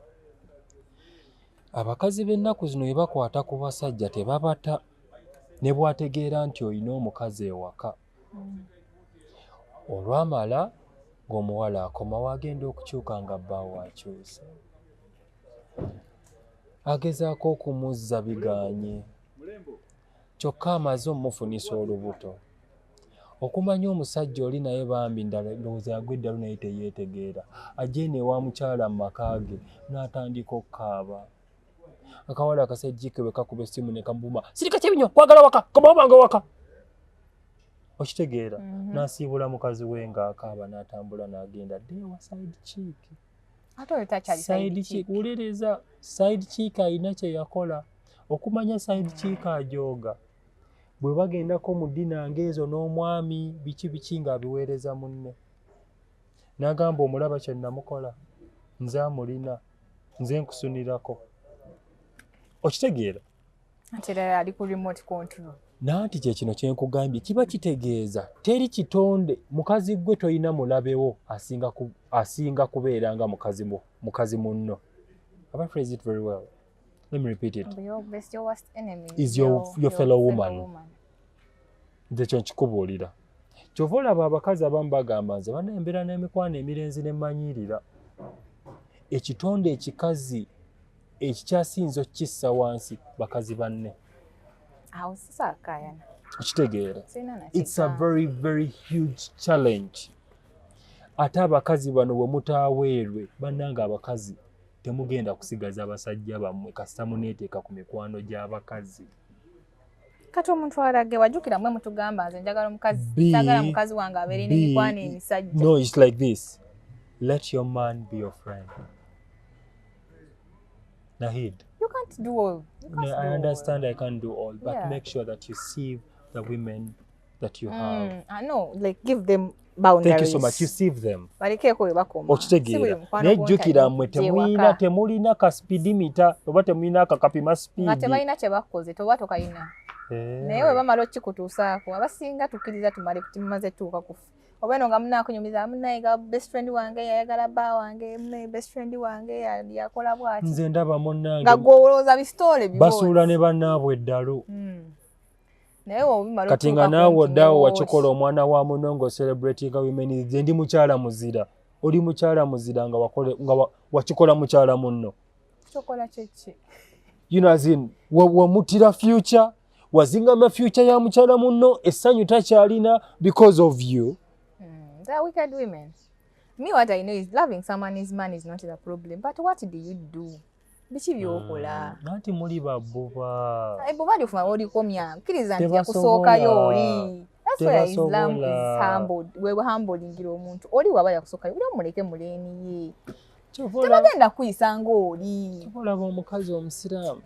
Abakazi b'ennaku zino bwe bakwata ku basajja tebabata ne bwategeera nti olina omukazi ewaka. Olwamala ng'omuwala akomawo agenda okukyuka nga bbaawo akyusa. Agezaako okumuzza biganye. Kyokka amaze omufunisa olubuto. Okumanya omusajja oli naye bambi ndowooza yagwa eddalu naye teyeetegeera. Ajja eno ewa mukyala mu maka ge n'atandika okukaaba. Akawala akasajjike bwe kakuba essimu ne kamubuma. Sirika kyebinyo kwagala waka komawo bange waka. Okitegeera n'asiibula mukazi we ng'akaaba n'atambula n'agenda dde ewa side chick. Side chick wuliriza side chick alina kye yakola okumanya side chick ajooga bwe bagendako mu ddina ngeezo n'omwami biki nga abiweereza munne n'agamba omulaba kye namukola nze amulina nze nkusunirako. Okitegeera atera ali ku remote control. Nanti kye kino kye nkugambye kiba kitegeeza teri kitonde mukazi gwe toyina mulabewo asinga kubeera nga mukazi munno. Have I phrased it very well? Let me repeat it. Your worst enemy is your fellow woman. Nze kyo nkikubuulira. Kyova olaba abakazi abamu bagamba nze bana embeera n'emikwano emirenzi ne mmanyiirira. Ekitonde ekikazi ekikyasinza okukissa wansi bakazi banne. Okitegeera. It's a very, very huge challenge. Ate abakazi bano bwe mutaaweerwe bannanga abakazi temugenda kusigaza abasajja bammwe kasita muneeteeka ku mikwano gy'abakazi. Kati omuntu alage wajjukira mmwe mutugamba nze njagala mukazi wange abeere n'emikwano emisajja. No, it's like this. Let your man be your friend. Nahid. You can't do all. I understand I can't do all, but make sure that you sieve the women that you have. I know, like give them boundaries. Thank you so much. You sieve them. Balikeeko we bakoma. Okitegeera. Nejjukira mmwe temulina ka speedometer oba temulina kapima speed. Nga tebalina kye bakoze toba tokayina. Naye we bamala okikutuusaako abasinga tukkiriza tumale tumaze tuuka kufa. Obweno nga munakunyumiza munayiga best friend wange yayagala bba wange munayi best friend wange yakola bwati. Nze ndaba munnange. Nga gwolooza bistoole bibo. Basuula ne bannaabwe eddalu. kati nga naawe oddaawo wakikola omwana wa munongo celebratinga women nze ndi mukyala muzira oli mukyala muzira nga wakikola mukyala munno chokola cheche as in wamutira future wazingama future ya mukyala munno essanyu takyalina because of you. They are wicked women. Me, what I know is loving someone's man is not the problem, but what do you do? Bichi byokola. Nanti muli babuba. Buba lyofuna olikomya. Kkiriza nti yakusooka yoli. That's why Islam is humbled. Wewe humbling omuntu. Oli waba yakusooka yoli omuleke muleni ye. Tebagenda kuyisa ng'oli. Olaba omukazi omusiraamu.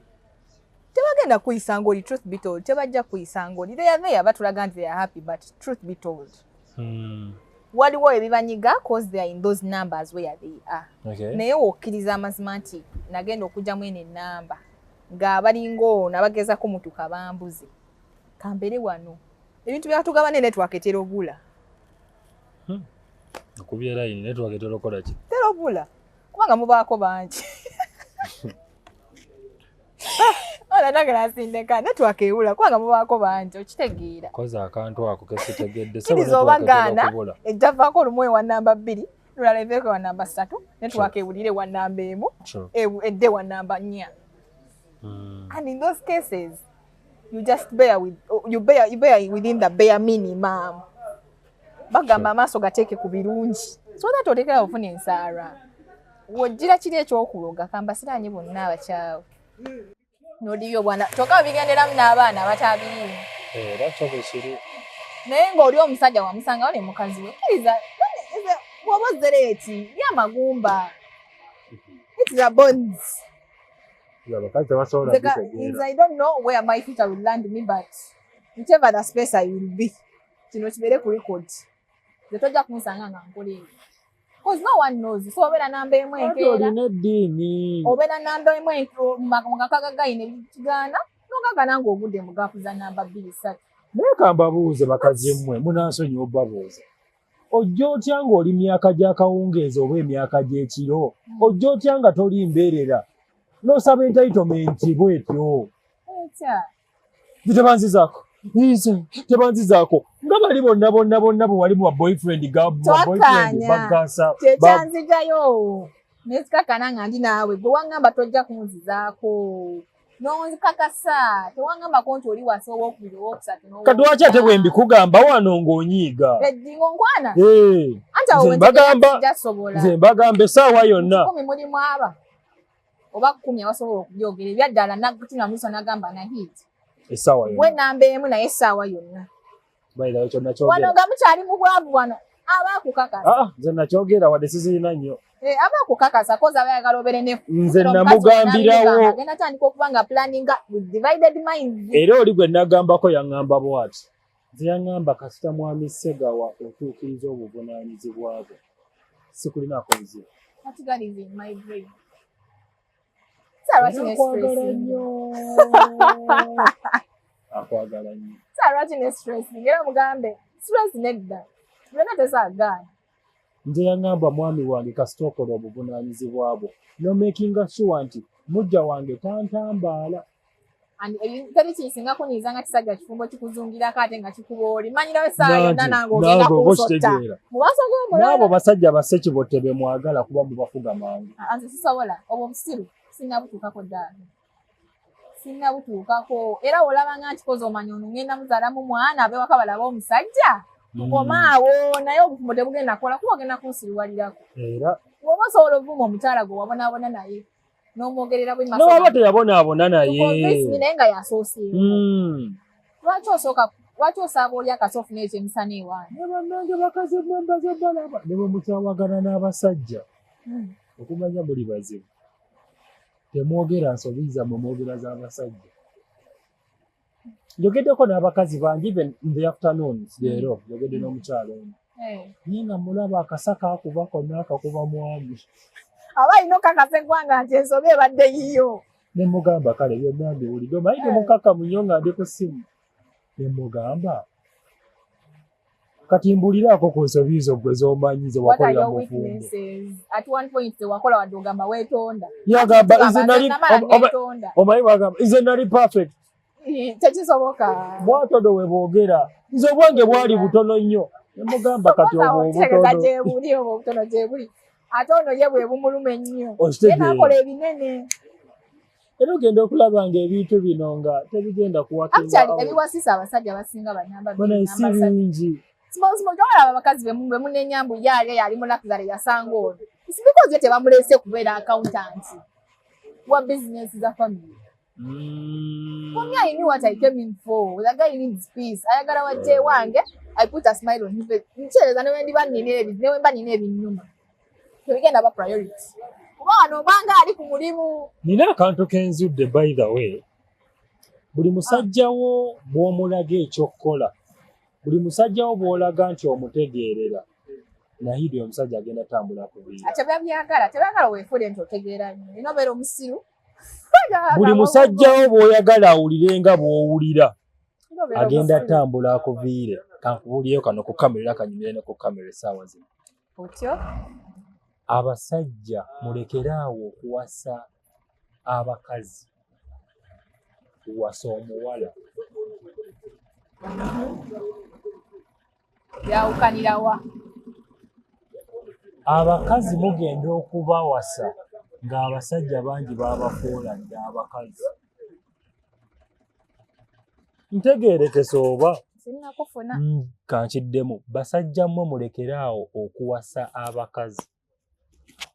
Tebagenda kuyisa ng'oli, truth be told. Tebajja kuyisa ng'oli. They are there batulaga nti they are happy, but truth be told. Waliwo ebibanyiga cause they are in those numbers where they are. Okay. Naye wokkiriza amazima nti nagenda okugyamu eno ennamba ng'abalinga ono abagezako mutuka bambuze kambere wano ebintu byatugaba ne network etera obula. Okubya line network etera okola ki? Etera obula kubanga mubaako bangi. Ola nagala asindeka network ebula kubanga mubaako bangi okitegeera. Koza akantu ako kesitegedde sebo network etera obula. Ejjavaako olumu wa namba 2 lulala eveeko wa namba 3 network ebulire wa namba 1 edde wa namba 4. And in those cases you just bear within the bare minimum. Bagamba amaaso gateeke ku birungi so that otekera ofuna ensaara. Wojjira kiri ekyokuloga kamba siranye bonna abakyawe. Nodibyo bwana toka bigenderamu n'abaana batabiri. That's obviously. Naye ng'oli omusajja wamusanga ne mukazi we kkiriza wabozere yamagumba. It's the bones. I don't know where my future will land me, but whichever the space I will be, kino kibeere ku record. Tojja kumusanga nga nkola. Because no one knows. So obera namba emu enkeera. Olina eddiini. Obera namba emu mukakagagayina ebikigana. Nogagana ng'ogudde mu gaapu za namba 2 3. Naye kambabuuze bakazi mmwe munansonyiwa obbabuuza. Ojja otya ng'oli myaka gy'akawungeezi oba emyaka gy'ekiro. Ojja otya nga toli mbeerera. N'osaba entitlement bwetyo. Tebanzizaako. Tebanzizaako. Nga bali bonna bwe wali mu boyfriend bagasa. Tekyanzijayo. Nesikakana nga ndi naawe gwe wangamba tojja kunzizaako. Nonzikakasa tewangambako nti oli wasi owokubiri owokusatu. Kati lwaki ate bwe mbikugamba wano ng'onyiiga? Eddingo nkwana? Nze mbagamba essaawa yonna. 10 mulimu aba. Oba 10 abasobola okubyogera ebyaddala nakutina muso nagamba na hit. Essaawa yonna. Gwe namba emu naye essaawa yonna. Bayirayo kyonna kyogera. Wano nga mukyali mu bwavu wano abaakukakasa. Nze nakyogera wadde sizirina nnyo. Abaakukakasa koza abayagala obere ne nze namugambirawo. Agenda atandika okuba nga planning with divided minds. Era oli gwe nagambako yaŋŋamba bw'ati. Nze yaŋŋamba kasita mwami Ssegawa otuukiriza obuvunaanyizibwa bwe. Sikulinaako nzira. What God is in my brain. Akwagala nnyo. Akwagala nnyo. Lwaki ne stress ngera mugambe stress nedda. Byonna tesaagaana. Nze yaŋŋamba mwami wange kasita okola obuvunaanyizibwa bwo. No making sure nti mujja wange tantambaala. Teri kinsinga kunyiiza nga kisajja kifumbo kikuzungirako ate nga kikuba oli. Manyirawo essaawa yonna nange ogenda kunsotta. N'abo basajja bassekibotte be mwagala kuba mubafuga mangu. Nze sisobola obwo obusiru sinnabutuukako ddala. Sinnabutuukako era olabanga nti kozi omanya ono ngenda muzaalamu mwana abewaka balaba omusajja. Omaawo naye obufumbo tebugenda kukola kuba ogenda kunsiriwalirako. Era bw'oba osobola ovuma omukyala gwe wabonaabona naye n'omwogerera bwe maso. N'oba teyabonaabona naye. Naye nga yasooseewo. Lwaki osaba oli akasoofu n'ekyemisana ewaani? Ne bannange bakazi mmwe mbaze balaba ne bwe mukyawagana n'abasajja. Okumanya muli bazibu. Temwogera nsobi zammwe mwogera z'abasajja. Njogeddeko n'abakazi bangi even in the afternoons leero njogedde n'omukyalo ono. Naye nga mulaba akasaka akuba konna akakuba mwami. Aba alina okakasa eggwanga nti ensobi ebadde yiyo. Ne mugamba kale byonna mbiwulidde omanyi temukakamu nnyo nga ndi ku ssimu. Ne mugamba kati mbuliraako ku nsobi zo ggwe z'omanyi ze wakolera mu bufumbo. At one point tewakola wadde ogamba weetonda. Yagamba nze nali omanyi bagamba nze nali perfect. tekisoboka bwatodo we boogera nze obwange bwali butono nnyo nemugamba kati obutono gyebuli ate ono ye bwe bumuluma ennyo ye nakola ebinene era ogenda okulaba ng'ebintu bino nga tebigenda kuwakibwa ebiwasisa abasajja basinga banyamba si bingi Simozimojola abakazi be munenyambu yali mu luxury yasanga ono. It's because ye tebamulese kubeera accountant wa business za family. For me, I knew what I came in for. The guy needs peace. Ayagala wajje wange. I put a smile on his face. Nchereza ne wendi banine ebinyuma. Tebigenda ba priority. Kubano banga ali ku mulimu. Nina akantu kenzudde by the way. Buli musajjawo bw'omulaga ekyokukola. Buli musajjawo bw'olaga nti omutegeerera. Naye omusajja agenda tambula ku biira. Tebagala weefule nti otegeera nnyo. Ino beera omusiru. Buli musajjawo bw'oyagala awulire nga bw'owulira. Agenda tambula akuviire. Kankubuuliyeyo kano ku kamera kanyumire ne ku kamera essaawa zino. Otyo? Abasajja mulekeraawo okuwasa abakazi. Kuwasa omuwala. Yawukanira wa? Abakazi mugenda okubawasa ng'abasajja bangi baabafuula dda abakazi. Ntegeerekese oba kankiddemu basajja mmwe mulekeraawo okuwasa abakazi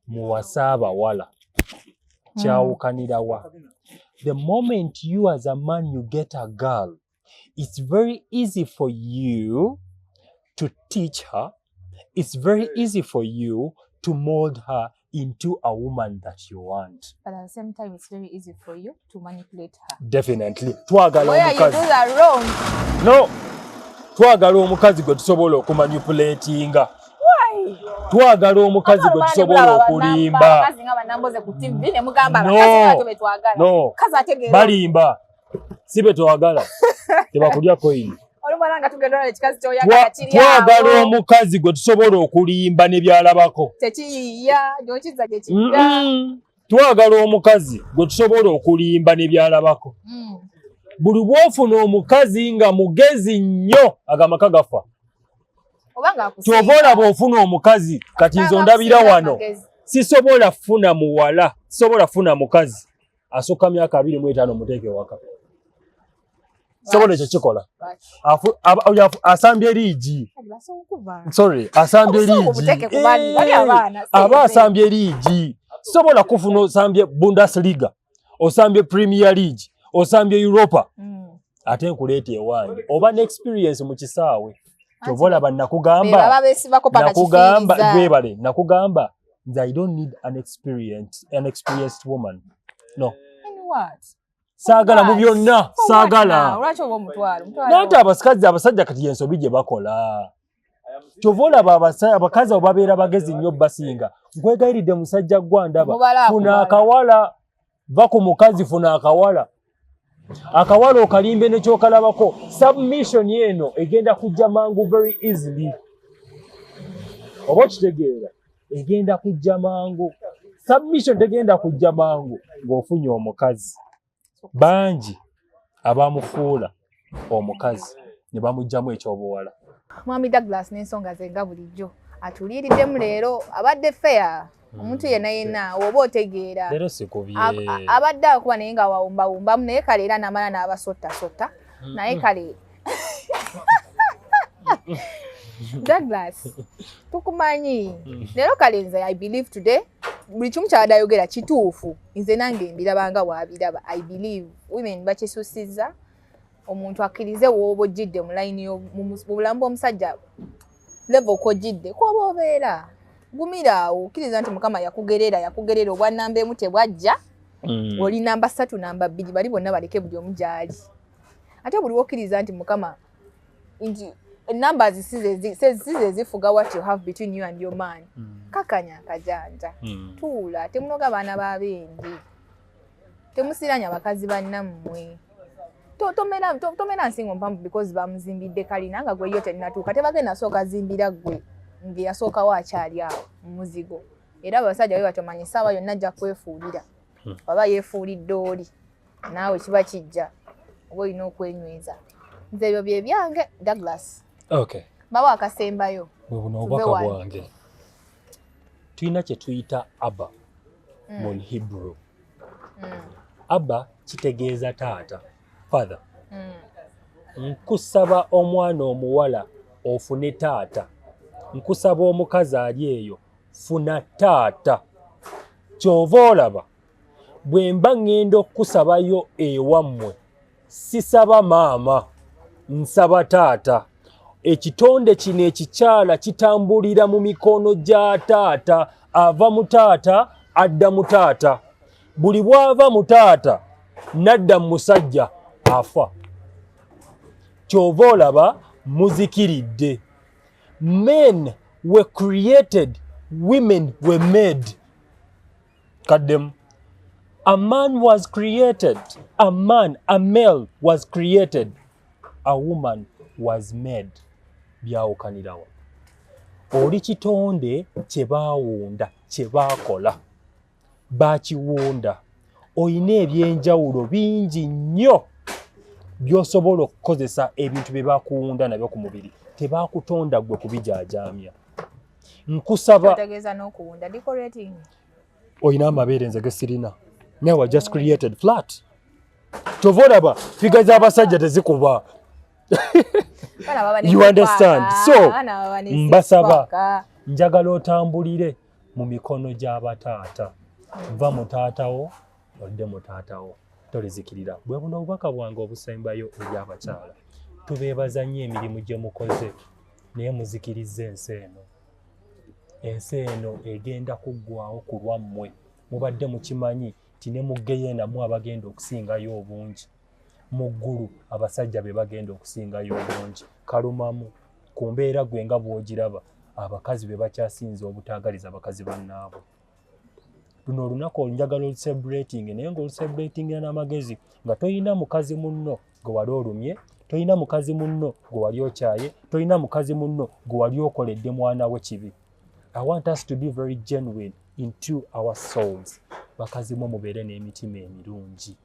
muwase abawala. Kyawukanira wa? The moment you as a man you get a girl, it's very easy for you to teach her. It's very easy for you to mold her into a woman that you want. But at the same time, it's very easy for you to manipulate her. Definitely. Twagala omukazi. Where you do that wrong. No. Twagala omukazi gwe tusobola okumanipulatinga. Why? Twagala omukazi gwe tusobola okulimba. Abakazi nga banamboze ku TV ne mugamba abakazi bato betwagala. No. Kazi ategeera. Balimba. Si betwagala. Tebakulya coin. Twagala omukazi gwe tusobola okulimba ne byalabako. Tekiyiya, gy'okizza gye kidda. Twagala omukazi gwe tusobola okulimba ne byalabako. Buli bw'ofuna omukazi nga mugezi nnyo agamaka gafa. Ky'oba olaba ofuna omukazi kati nze ndabira wano. Sisobola funa muwala, sisobola funa mukazi asooka myaka 25 muteeke waka. Sobola ekyo kikola. Asambye liigi. Sorry, asambye liigi. Aba asambye liigi. Sobola kufuna osambye Bundesliga, osambye Premier League, osambye Europa. Ate nkuleeta ewange. Oba ne experience mu kisaawe. Kyobola bannakugamba. Nakugamba. I don't need an experienced woman. No. And what? Saagala mu byonna, saagala. Lwaki oba omutwalo? Nante abasajja kati yensobi gye bakola. Kyova olaba abakazi abo babeera bagezi nnyo basinga. Nkwegayiridde musajja gwa ndaba. Funa akawala. Va ku mukazi funa akawala. Akawala okalimbe ne kyokalabako. Submission eno egenda kujja mangu very easily. Oba kitegeera. Egenda kujja mangu. Submission tegenda kujja mangu ng'ofunye omukazi. Bangi abamufuula omukazi ne bamugjamu ekyobuwala. Mwami Douglas n'ensonga ze nga bulijjo atuliiriddemu leero abadde fair omuntu yenna oba otegeera leero sikubye abadde akuba naye nga wawumbawumbamu naye kale era n'amala n'abasotta naye kale Douglas tukumanyi leero kale nze I believe today buli kimu ky'adayogera kituufu nze nange mbirabanga waabiraba. I believe women bakisusiza omuntu akkirize w'oba ojjidde mu layini mu bulamu bw'omusajja level k'ojjidde kw'oba obeera gumiraawo okkiriza nti mukama yakugerera obwa namba emu tebwajja oli namba 3 namba 2 bali bonna baleke buli omu gy'ali ate buli wokkiriza nti mukama nti numbers size zifuga what you have between you and your man. Kakanya akajanja. Tuula temunoga baana babengi. Temusiranya bakazi bannammwe. Tomera nsingo mpamvu because bamuzimbidde kalina nga gwe yo tenatuuka tebagenda sooka zimbira gwe nge yasooka waakyali awo muzigo. Era abasajja bwe batomanyi ssaawa yonna ajja kwefuulira. Baba yeefuulidde oli naawe kiba kijja oba olina okwenyweza. Nze ebyo bye byange Douglas. Okay. Bawa akasembayo. Bwe buno obubaka bwange. Tulina kye tuyita Abba mu Hebrew. Abba kitegeeza taata, father. Nkusaba omwana omuwala ofune taata. Nkusaba omukazi ali eyo funa taata. Kyova olaba bwe mba ŋŋenda okukusabayo ewammwe sisaba maama, nsaba taata. Ekitonde kino ekikyala kitambulira mu mikono gya taata, ava mu taata adda mu taata. Buli bw'ava mu taata n'adda mu musajja afa. Kyova olaba muzikiridde. Men were created, women were made. Kaddemu. A man was created, a male was created, a woman was made. Byawukanirawo. Oli kitonde kye baawunda, kye baakola. Baakiwunda. Oyina ebyenjawulo bingi nnyo by'osobola okukozesa ebintu bye baakuwunda nabyo ku mubiri. Tebaakutonda gwe kubijaajaamya. Nkusaba. Otegeeza n'okuwunda decorating. Oyina amabeere nze ge sirina. Now I just created flat. Kyova olaba figa z'abasajja tezikuba. You understand? So, mbasaba njagala otambulire mu mikono gy'abataata. Va mu taatawo, odde mu taatawo. Tolizikirira. Bwe buno obubaka bwange obusembayo eri abakyala. Tubeebaza nnyo emirimu gye mukoze, naye muzikiriza ensi eno. Ensi eno egenda kuggwaawo ku lwammwe. Mubadde mukimanyi nti ne mu Geyeena mu abagenda okusingayo obungi. Mu ggulu abasajja be bagenda okusingayo obungi. Kalumamu ku mbeera gwe nga bw'ogiraba abakazi be bakyasinze obutaagaliza abakazi bannaabwe. Luno olunaku njagala olucelebrating naye ng'olucelebratingira n'amagezi nga toyina mukazi munno gwe wali olumye, toyina mukazi munno gwe wali okyaye, toyina mukazi munno gwe wali okoledde mwana we kibi. I want us to be very genuine into our souls. Bakazi mwe mubeere n'emitima emirungi.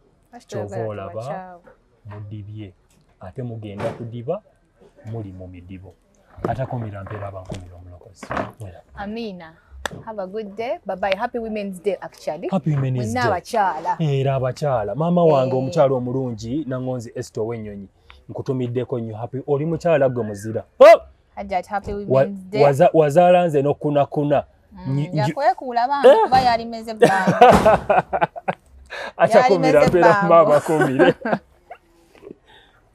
Kyova olaba mudibye ate mugenda kudiba muli mu midibo. Atakumira mpeera abankumira omulokozi. Amina. Have a good day. Bye-bye. Happy Women's Day, actually. Happy Women's Day. Abachala. Era abachala. Mama wange omukyala omulungi Nangonzi Esther Wenyonyi. Nkutumiddeko nnyo happy. Oli mukyala gwe muzira. Ajat happy Women's Day. Wazaala nze n'okunakuna. Yakwekuula banga kuba yalimeze bbanga. Atakumira mpeera mama akumire.